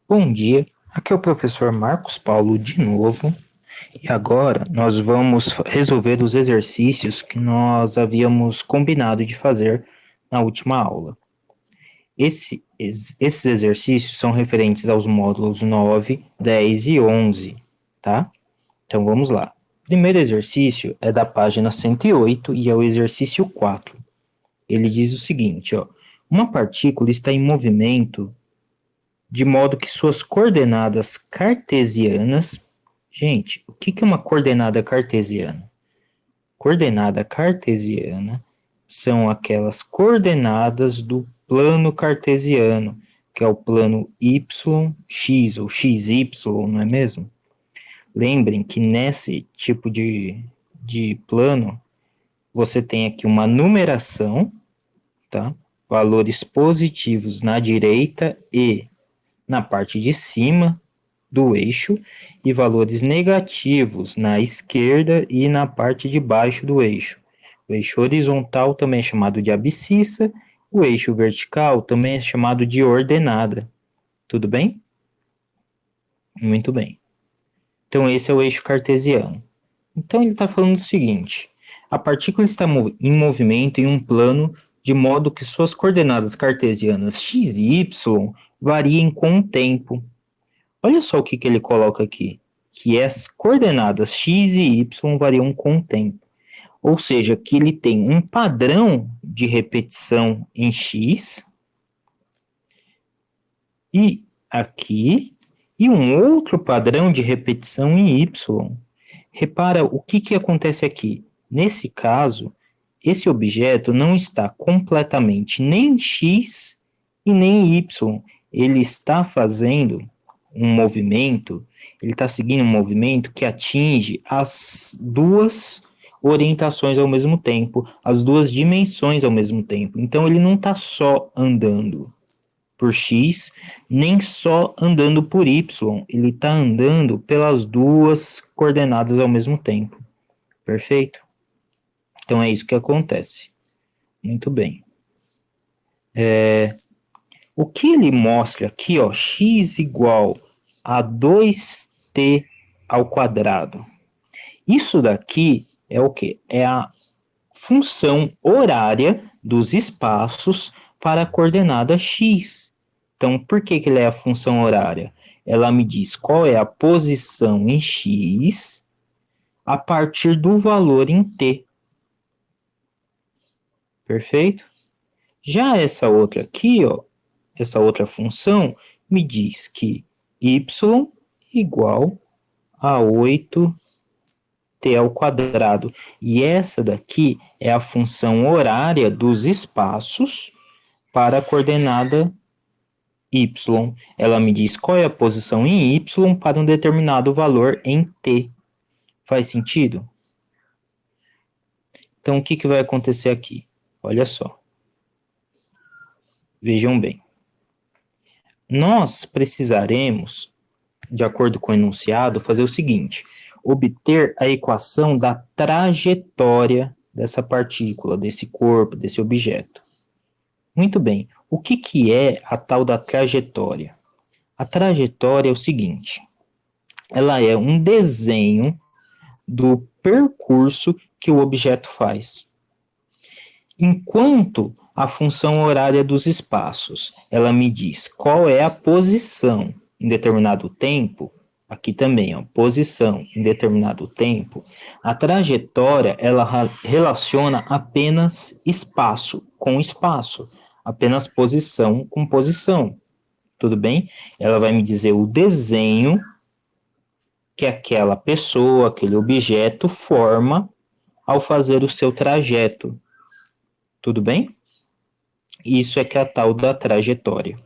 Bom dia, aqui é o professor Marcos Paulo de novo, e agora nós vamos resolver os exercícios que nós havíamos combinado de fazer na última aula. Esses exercícios são referentes aos módulos 9, 10 e 11, tá? Então vamos lá. O primeiro exercício é da página 108 e é o exercício 4. Ele diz o seguinte, ó: uma partícula está em movimento de modo que suas coordenadas cartesianas... Gente, o que é uma coordenada cartesiana? Coordenada cartesiana são aquelas coordenadas do plano cartesiano, que é o plano YX ou XY, não é mesmo? Lembrem que nesse tipo de plano, você tem aqui uma numeração, tá? Valores positivos na direita e na parte de cima do eixo e valores negativos na esquerda e na parte de baixo do eixo. O eixo horizontal também é chamado de abscissa, o eixo vertical também é chamado de ordenada. Tudo bem? Muito bem. Então esse é o eixo cartesiano. Então ele está falando o seguinte: a partícula está em movimento em um plano de modo que suas coordenadas cartesianas x e y variem com o tempo. Olha só o que ele coloca aqui, que as coordenadas x e y variam com o tempo. Ou seja, que ele tem um padrão de repetição em x, e aqui, e um outro padrão de repetição em y. Repara o que acontece aqui. Nesse caso, esse objeto não está completamente nem em x e nem em y. Ele está fazendo um movimento, ele está seguindo um movimento que atinge as duas orientações ao mesmo tempo, as duas dimensões ao mesmo tempo. Então, ele não está só andando por x, nem só andando por y, ele está andando pelas duas coordenadas ao mesmo tempo. Perfeito? Então, é isso que acontece. Muito bem. O que ele mostra aqui, ó, x igual a 2t ao quadrado. Isso daqui é o quê? É a função horária dos espaços para a coordenada x. Então, por que ele é a função horária? Ela me diz qual é a posição em x a partir do valor em t. Perfeito? Já essa outra aqui, ó, essa outra função, me diz que y igual a 8t ao quadrado. E essa daqui é a função horária dos espaços para a coordenada y. Ela me diz qual é a posição em y para um determinado valor em t. Faz sentido? Então, o que vai acontecer aqui? Olha só. Vejam bem. Nós precisaremos, de acordo com o enunciado, fazer o seguinte: obter a equação da trajetória dessa partícula, desse corpo, desse objeto. Muito bem. O que é a tal da trajetória? A trajetória é o seguinte: ela é um desenho do percurso que o objeto faz. Enquanto a função horária dos espaços, ela me diz qual é a posição em determinado tempo, aqui também, ó, posição em determinado tempo, a trajetória, ela relaciona apenas espaço com espaço, apenas posição com posição, tudo bem? Ela vai me dizer o desenho que aquela pessoa, aquele objeto forma ao fazer o seu trajeto, tudo bem? Isso é que é a tal da trajetória.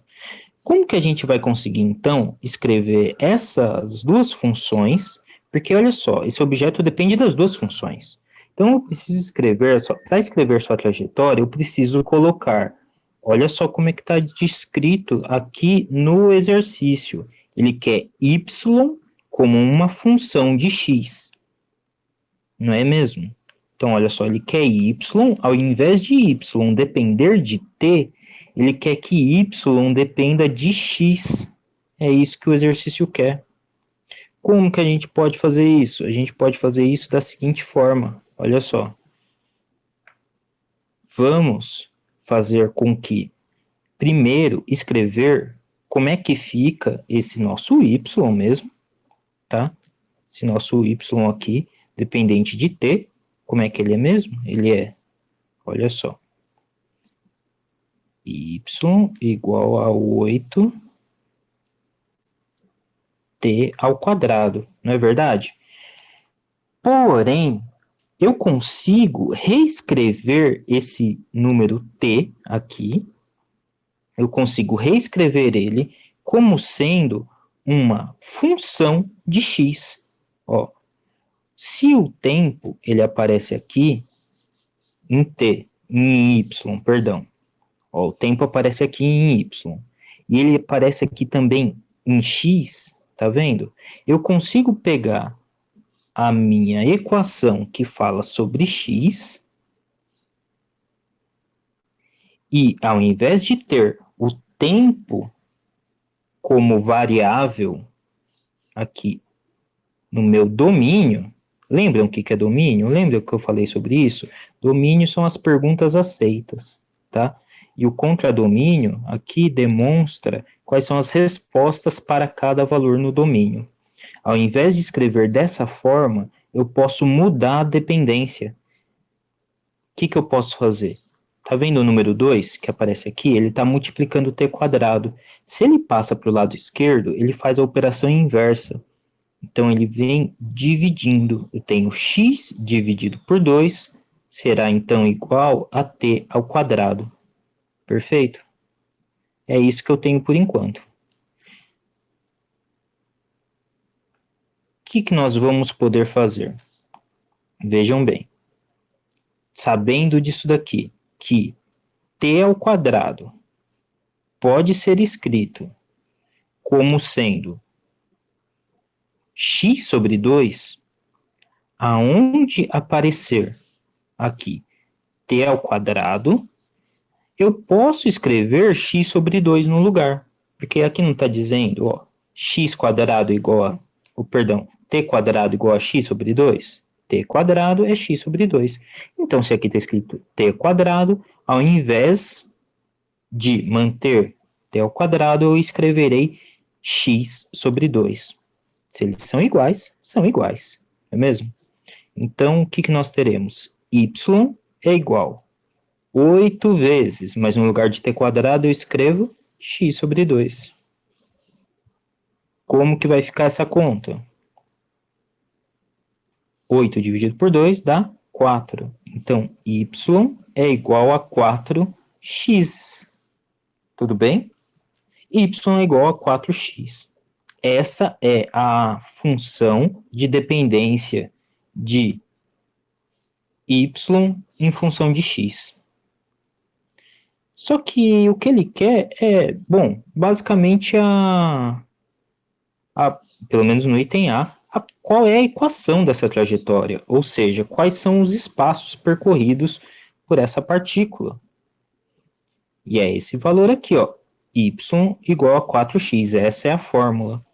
Como que a gente vai conseguir, então, escrever essas duas funções? Porque, olha só, esse objeto depende das duas funções. Então, eu preciso escrever, para escrever sua trajetória, eu preciso colocar, olha só como é que está descrito aqui no exercício. Ele quer y como uma função de x. Não é mesmo? Então, olha só, ele quer y, ao invés de y depender de t, ele quer que y dependa de x. É isso que o exercício quer. Como que a gente pode fazer isso? A gente pode fazer isso da seguinte forma. Olha só. Vamos fazer com que, primeiro, escrever como é que fica esse nosso y mesmo, tá? Esse nosso y aqui, dependente de t, como é que ele é mesmo? Ele é, olha só, y igual a 8t ao quadrado, não é verdade? Porém, eu consigo reescrever esse número t aqui, eu consigo reescrever ele como sendo uma função de x. Ó, se o tempo ele aparece aqui em t, em y, perdão. Ó, o tempo aparece aqui em y. E ele aparece aqui também em x, tá vendo? Eu consigo pegar a minha equação que fala sobre x e, ao invés de ter o tempo como variável aqui no meu domínio, lembram o que é domínio? Lembram que eu falei sobre isso? Domínio são as perguntas aceitas, tá? E o contradomínio aqui demonstra quais são as respostas para cada valor no domínio. Ao invés de escrever dessa forma, eu posso mudar a dependência. O que eu posso fazer? Tá vendo o número 2 que aparece aqui? Ele está multiplicando o t quadrado. Se ele passa para o lado esquerdo, ele faz a operação inversa. Então, ele vem dividindo. Eu tenho x dividido por 2, será então igual a t ao quadrado. Perfeito? É isso que eu tenho por enquanto. O que nós vamos poder fazer? Vejam bem. Sabendo disso daqui, que t ao quadrado pode ser escrito como sendo x sobre 2, aonde aparecer aqui t ao quadrado, eu posso escrever x sobre 2 no lugar. Porque aqui não está dizendo, ó, x quadrado igual a, t quadrado igual a x sobre 2? T quadrado é x sobre 2. Então, se aqui está escrito t quadrado, ao invés de manter t ao quadrado, eu escreverei x sobre 2. Se eles são iguais, não é mesmo? Então, o que nós teremos? Y é igual 8 vezes, mas no lugar de t quadrado eu escrevo x sobre 2. Como que vai ficar essa conta? 8 dividido por 2 dá 4. Então, y é igual a 4x. Tudo bem? Y é igual a 4x. Essa é a função de dependência de y em função de x. Só que o que ele quer é, bom, basicamente pelo menos no item A, qual é a equação dessa trajetória, ou seja, quais são os espaços percorridos por essa partícula. E é esse valor aqui, ó, y igual a 4x, essa é a fórmula.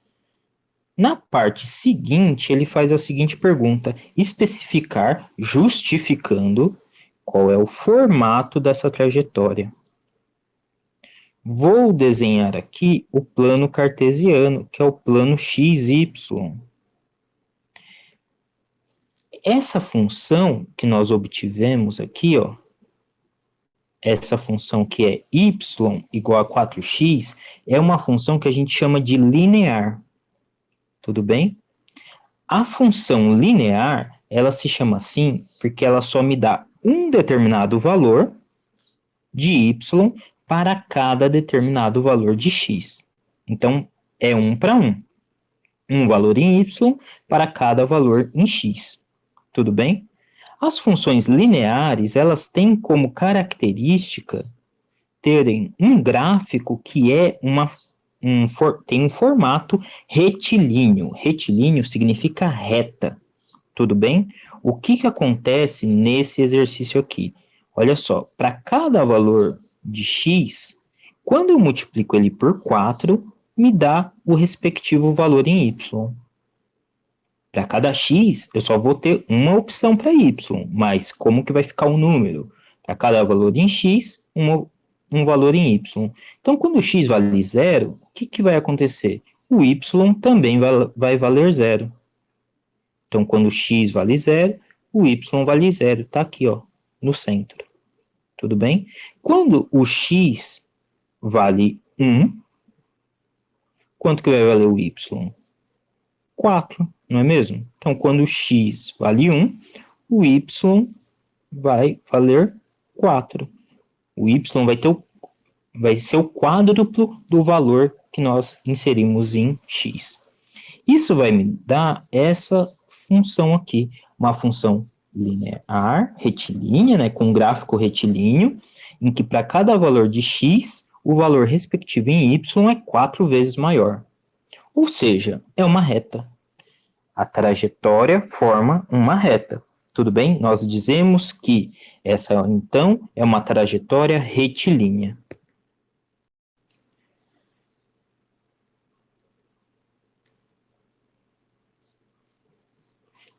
Na parte seguinte, ele faz a seguinte pergunta: especificar, justificando, qual é o formato dessa trajetória. Vou desenhar aqui o plano cartesiano, que é o plano XY. Essa função que nós obtivemos aqui, ó, essa função que é y igual a 4x, é uma função que a gente chama de linear. Tudo bem? A função linear, ela se chama assim porque ela só me dá um determinado valor de y para cada determinado valor de x. Então, é 1 para 1. Um valor em y para cada valor em x. Tudo bem? As funções lineares, elas têm como característica terem um gráfico que é tem um formato retilíneo. Retilíneo significa reta. Tudo bem? O que acontece nesse exercício aqui? Olha só, para cada valor de x, quando eu multiplico ele por 4, me dá o respectivo valor em y. Para cada x, eu só vou ter uma opção para y, mas como que vai ficar o número? Para cada valor em x, um valor em y. Então, quando o x vale zero, o que vai acontecer? O y também vai valer zero. Então, quando o x vale zero, o y vale zero. Está aqui, ó, no centro. Tudo bem? Quando o x vale 1, quanto que vai valer o y? 4, não é mesmo? Então, quando o x vale 1, o y vai valer 4. O y vai ser o quádruplo do valor que nós inserimos em x. Isso vai me dar essa função aqui, uma função linear, retilínea, né, com um gráfico retilíneo, em que para cada valor de x, o valor respectivo em y é 4 vezes maior. Ou seja, é uma reta. A trajetória forma uma reta. Tudo bem? Nós dizemos que essa, então, é uma trajetória retilínea.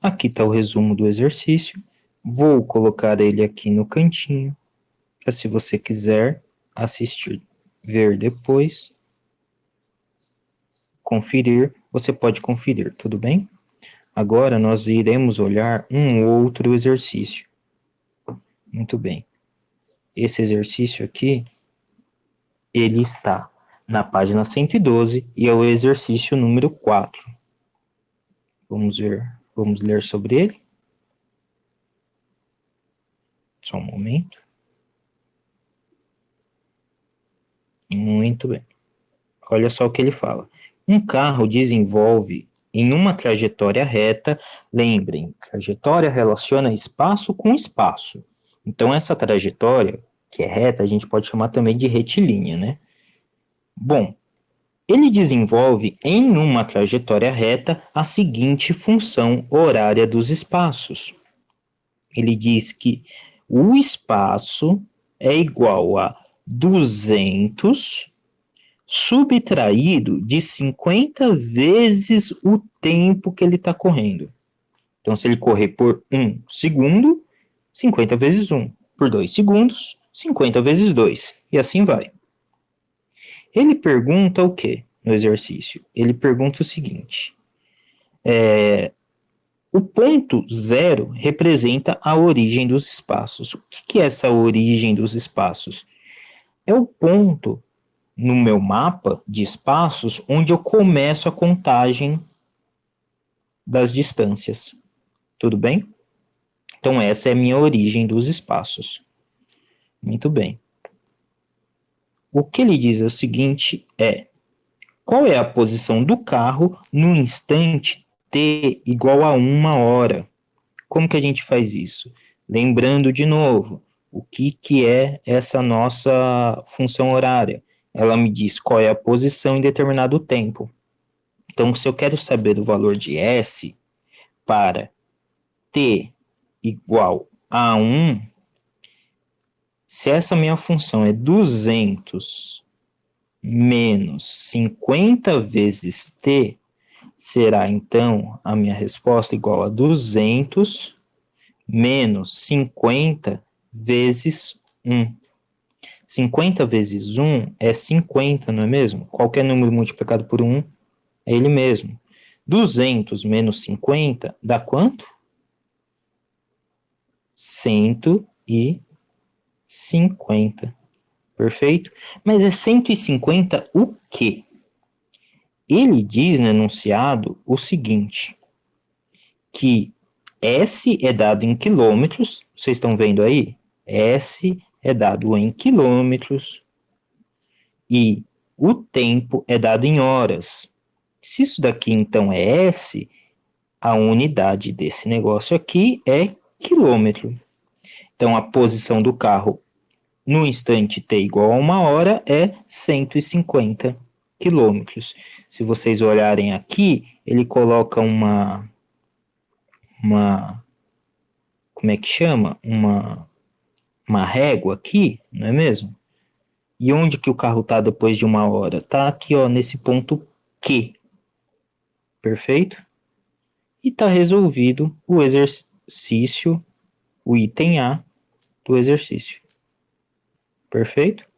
Aqui está o resumo do exercício. Vou colocar ele aqui no cantinho, para se você quiser assistir, ver depois, conferir, você pode conferir, tudo bem? Agora nós iremos olhar um outro exercício. Muito bem. Esse exercício aqui, ele está na página 112 e é o exercício número 4. Vamos ver, vamos ler sobre ele. Só um momento. Muito bem. Olha só o que ele fala. Um carro desenvolve em uma trajetória reta, lembrem, trajetória relaciona espaço com espaço. Então, essa trajetória, que é reta, a gente pode chamar também de retilínea, né? Bom, ele desenvolve em uma trajetória reta a seguinte função horária dos espaços. Ele diz que o espaço é igual a 200 subtraído de 50 vezes o tempo que ele está correndo. Então, se ele correr por 1 segundo, 50 vezes 1. Por 2 segundos, 50 vezes 2. E assim vai. Ele pergunta o quê no exercício? Ele pergunta o seguinte. O ponto zero representa a origem dos espaços. O que é essa origem dos espaços? É o ponto no meu mapa de espaços onde eu começo a contagem das distâncias. Tudo bem? Então, essa é a minha origem dos espaços. Muito bem. O que ele diz é o seguinte, qual é a posição do carro no instante t igual a 1 hora? Como que a gente faz isso? Lembrando de novo, o que é essa nossa função horária? Ela me diz qual é a posição em determinado tempo. Então, se eu quero saber o valor de S para t igual a 1, se essa minha função é 200 menos 50 vezes t, será, então, a minha resposta igual a 200 menos 50 vezes 1. 50 vezes 1 é 50, não é mesmo? Qualquer número multiplicado por 1 é ele mesmo. 200 menos 50 dá quanto? 150. Perfeito? Mas é 150 o quê? Ele diz no enunciado o seguinte, que S é dado em quilômetros, vocês estão vendo aí? S é dado em quilômetros e o tempo é dado em horas. Se isso daqui, então, é S, a unidade desse negócio aqui é quilômetro. Então, a posição do carro no instante t igual a 1 hora é 150 quilômetros. Se vocês olharem aqui, ele coloca uma como é que chama? Uma régua aqui, não é mesmo? E onde que o carro está depois de 1 hora? Está aqui, ó, nesse ponto Q. Perfeito? E está resolvido o exercício, o item A do exercício. Perfeito?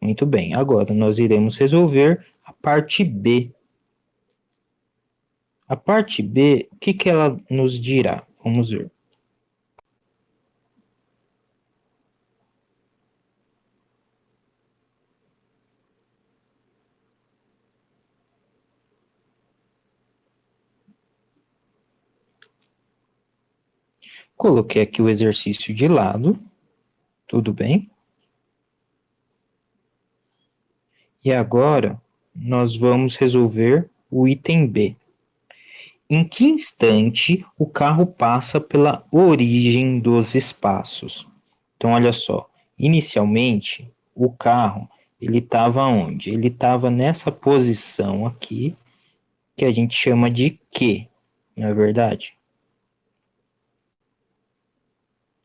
Muito bem. Agora nós iremos resolver a parte B. A parte B, o que ela nos dirá? Vamos ver. Coloquei aqui o exercício de lado, tudo bem? E agora, nós vamos resolver o item B. Em que instante o carro passa pela origem dos espaços? Então, olha só, inicialmente, o carro, ele estava onde? Ele estava nessa posição aqui, que a gente chama de Q, não é verdade?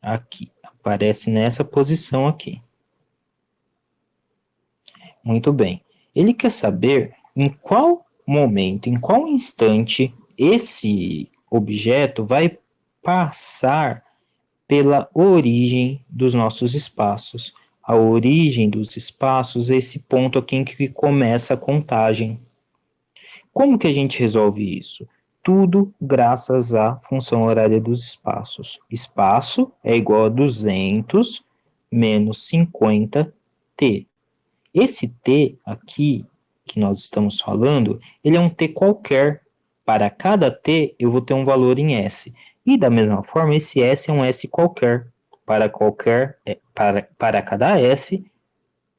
Aqui, aparece nessa posição aqui. Muito bem. Ele quer saber em qual momento, em qual instante esse objeto vai passar pela origem dos nossos espaços. A origem dos espaços é esse ponto aqui em que começa a contagem. Como que a gente resolve isso? Tudo graças à função horária dos espaços. Espaço é igual a 200 menos 50t. Esse t aqui, que nós estamos falando, ele é um t qualquer. Para cada t, eu vou ter um valor em s. E da mesma forma, esse s é um s qualquer. Para cada s,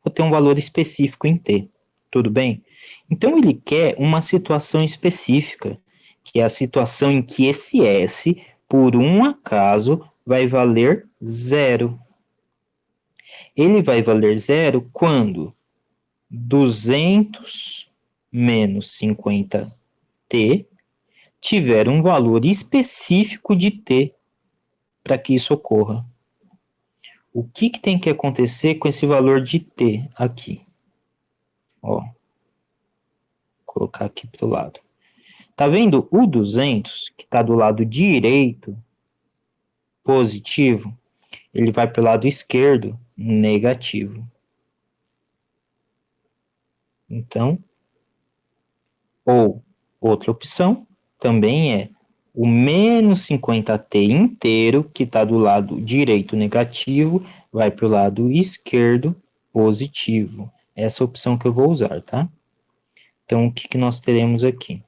vou ter um valor específico em t. Tudo bem? Então, ele quer uma situação específica, que é a situação em que esse s, por um acaso, vai valer zero. Ele vai valer zero quando 200 menos 50t tiver um valor específico de t para que isso ocorra. O que tem que acontecer com esse valor de t aqui? Ó, vou colocar aqui para o lado. Tá vendo o 200, que está do lado direito, positivo, ele vai para o lado esquerdo, negativo. Então, ou outra opção também é o menos 50t inteiro, que está do lado direito negativo, vai para o lado esquerdo positivo. Essa é a opção que eu vou usar, tá? Então, o que nós teremos aqui?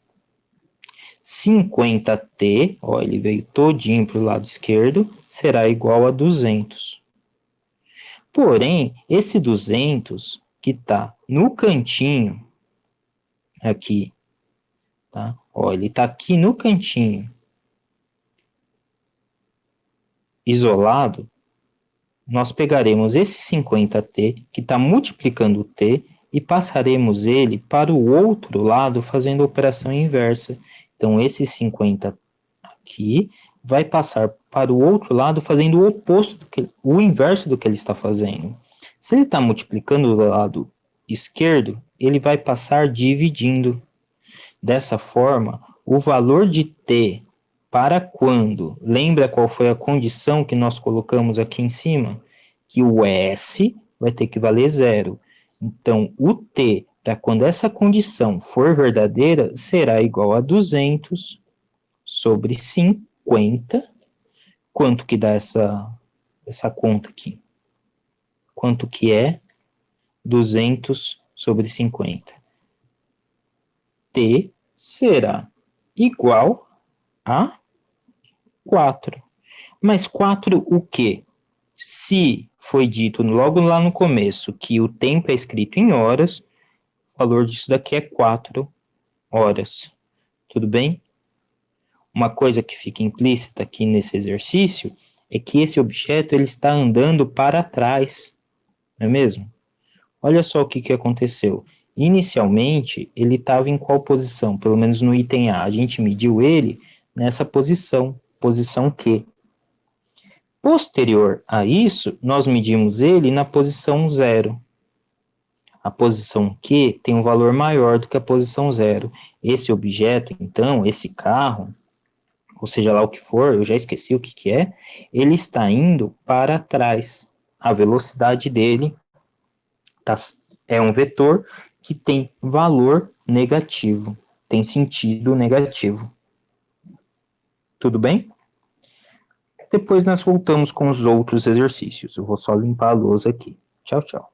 50t, ó, ele veio todinho para o lado esquerdo, será igual a 200. Porém, esse 200 que está no cantinho, aqui, tá? Ó, ele está aqui no cantinho, isolado, nós pegaremos esse 50t, que está multiplicando o t, e passaremos ele para o outro lado, fazendo a operação inversa. Então, esse 50 aqui vai passar para o outro lado, fazendo o oposto, o inverso do que ele está fazendo. Se ele está multiplicando do lado esquerdo, ele vai passar dividindo. Dessa forma, o valor de t para quando, lembra qual foi a condição que nós colocamos aqui em cima? Que o s vai ter que valer zero. Então, o t, para quando essa condição for verdadeira, será igual a 200 sobre 50. Quanto que dá essa conta aqui? Quanto que é 200 sobre 50? T será igual a 4. Mas 4 o quê? Se foi dito logo lá no começo que o tempo é escrito em horas, o valor disso daqui é 4 horas. Tudo bem? Uma coisa que fica implícita aqui nesse exercício é que esse objeto ele está andando para trás, não é mesmo? Olha só o que aconteceu. Inicialmente, ele estava em qual posição? Pelo menos no item A. A gente mediu ele nessa posição, posição Q. Posterior a isso, nós medimos ele na posição 0. A posição Q tem um valor maior do que a posição 0. Esse objeto, então, esse carro, ou seja lá o que for, eu já esqueci o que é, ele está indo para trás. A velocidade dele é um vetor que tem valor negativo, tem sentido negativo. Tudo bem? Depois nós voltamos com os outros exercícios. Eu vou só limpar a lousa aqui. Tchau, tchau.